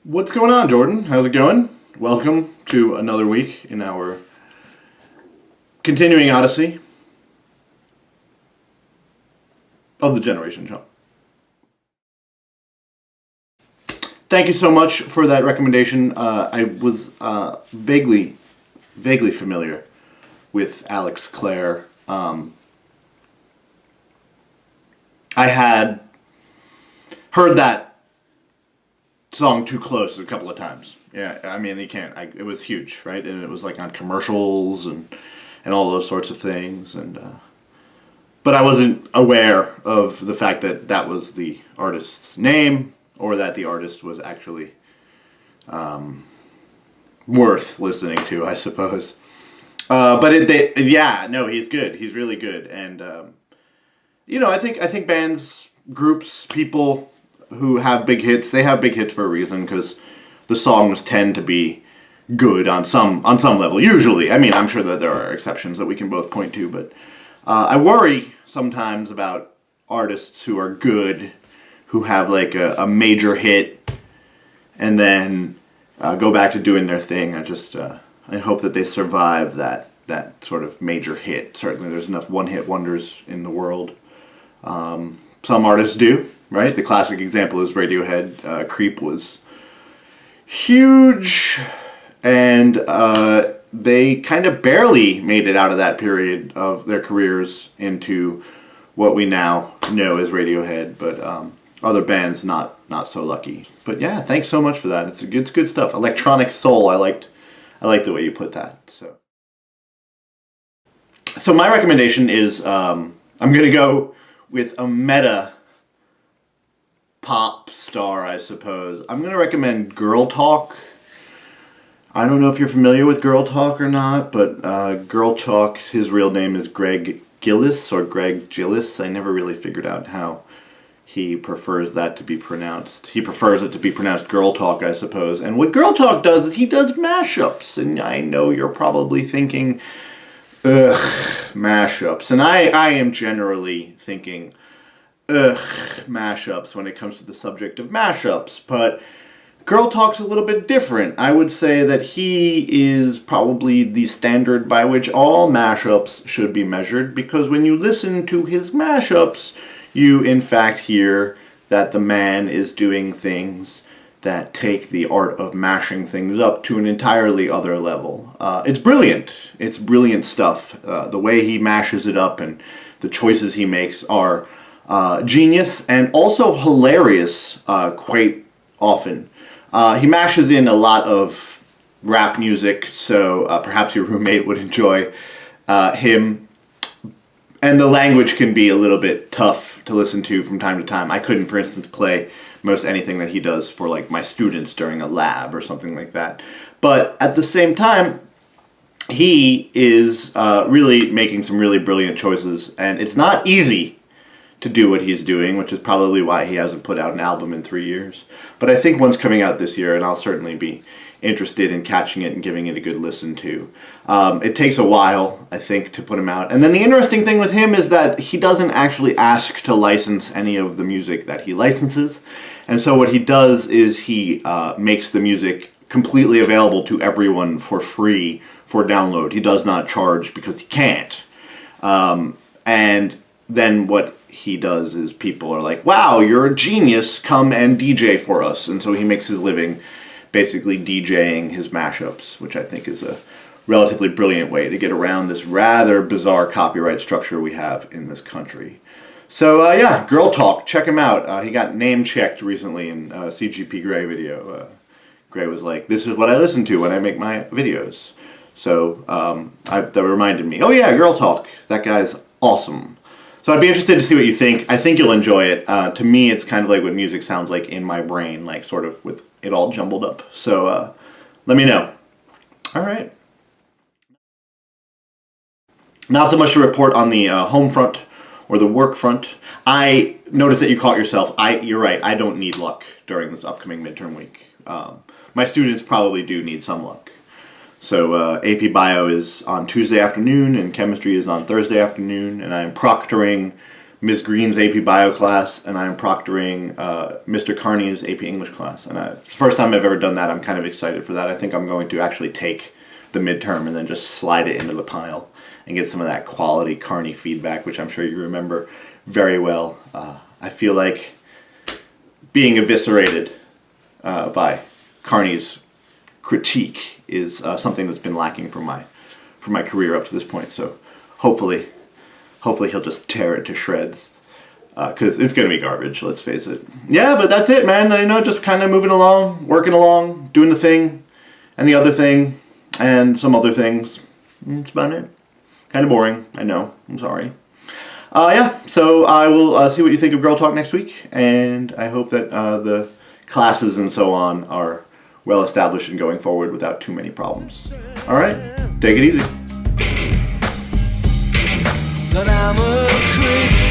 What's going on, Jordan? How's it going? Welcome to another week in our continuing odyssey of the Generation Jump. Thank you so much for that recommendation. I was vaguely familiar with Alex Clare. I had heard that song Too Close a couple of times. Yeah, I mean, you can't. It was huge, right? And it was like on commercials and all those sorts of things. But I wasn't aware of the fact that that was the artist's name, or that the artist was actually worth listening to, I suppose. Yeah, no, he's good. He's really good, and I think bands, groups, people who have big hits, they have big hits for a reason, because the songs tend to be good on some level. Usually, I mean, I'm sure that there are exceptions that we can both point to, but I worry sometimes about artists who are good, who have like a major hit, and then go back to doing their thing. I hope that they survive that sort of major hit. Certainly, there's enough one-hit wonders in the world. Some artists do, right? The classic example is Radiohead. Creep was huge, and they kind of barely made it out of that period of their careers into what we now know as Radiohead, but other bands not so lucky. But yeah, thanks so much for that. It's good stuff. Electronic soul. I liked the way you put that. So my recommendation is I'm gonna go with a meta pop star, I suppose. I'm gonna recommend Girl Talk. I don't know if you're familiar with Girl Talk or not, but Girl Talk, his real name is Greg Gillis or Greg Gillis. I never really figured out how he prefers that to be pronounced. He prefers it to be pronounced Girl Talk, I suppose. And what Girl Talk does is he does mashups. And I know you're probably thinking, ugh, mashups. And I am generally thinking, ugh, mashups when it comes to the subject of mashups. But Girl Talk's a little bit different. I would say that he is probably the standard by which all mashups should be measured, because when you listen to his mashups, you in fact hear that the man is doing things that take the art of mashing things up to an entirely other level. It's brilliant. It's brilliant stuff. The way he mashes it up and the choices he makes are genius and also hilarious quite often. He mashes in a lot of rap music, so perhaps your roommate would enjoy him. And the language can be a little bit tough to listen to from time to time. I couldn't, for instance, play most anything that he does for like my students during a lab or something like that. But at the same time, he is really making some really brilliant choices, and it's not easy to do what he's doing, which is probably why he hasn't put out an album in 3 years. But I think one's coming out this year, and I'll certainly be interested in catching it and giving it a good listen to. It takes a while, I think, to put him out. And then the interesting thing with him is that he doesn't actually ask to license any of the music that he licenses. And so what he does is he makes the music completely available to everyone for free for download. He does not charge because he can't. And then what he does is people are like, wow, you're a genius, come and DJ for us. And so he makes his living basically DJing his mashups, which I think is a relatively brilliant way to get around this rather bizarre copyright structure we have in this country. So yeah, Girl Talk, check him out. He got name checked recently in a CGP Grey video. Grey was like, this is what I listen to when I make my videos. So that reminded me, oh yeah, Girl Talk, that guy's awesome. So I'd be interested to see what you think. I think you'll enjoy it. To me, it's kind of like what music sounds like in my brain, like sort of with it all jumbled up. So let me know. All right. Not so much to report on the home front or the work front. I noticed that you caught yourself. You're right. I don't need luck during this upcoming midterm week. My students probably do need some luck. So AP Bio is on Tuesday afternoon and Chemistry is on Thursday afternoon, and I'm proctoring Ms. Green's AP Bio class, and I'm proctoring Mr. Carney's AP English class. And it's the first time I've ever done that. I'm kind of excited for that. I think I'm going to actually take the midterm and then just slide it into the pile and get some of that quality Carney feedback, which I'm sure you remember very well. I feel like being eviscerated by Carney's critique is something that's been lacking from my career up to this point. So hopefully he'll just tear it to shreds, because it's gonna be garbage. Let's face it. Yeah, but that's it, man. Just kind of moving along, working along, doing the thing, and the other thing, and some other things. That's about it. Kind of boring, I know. I'm sorry. Yeah, so I will see what you think of Girl Talk next week, and I hope that the classes and so on are well established and going forward without too many problems. All right, take it easy. But I'm a creep.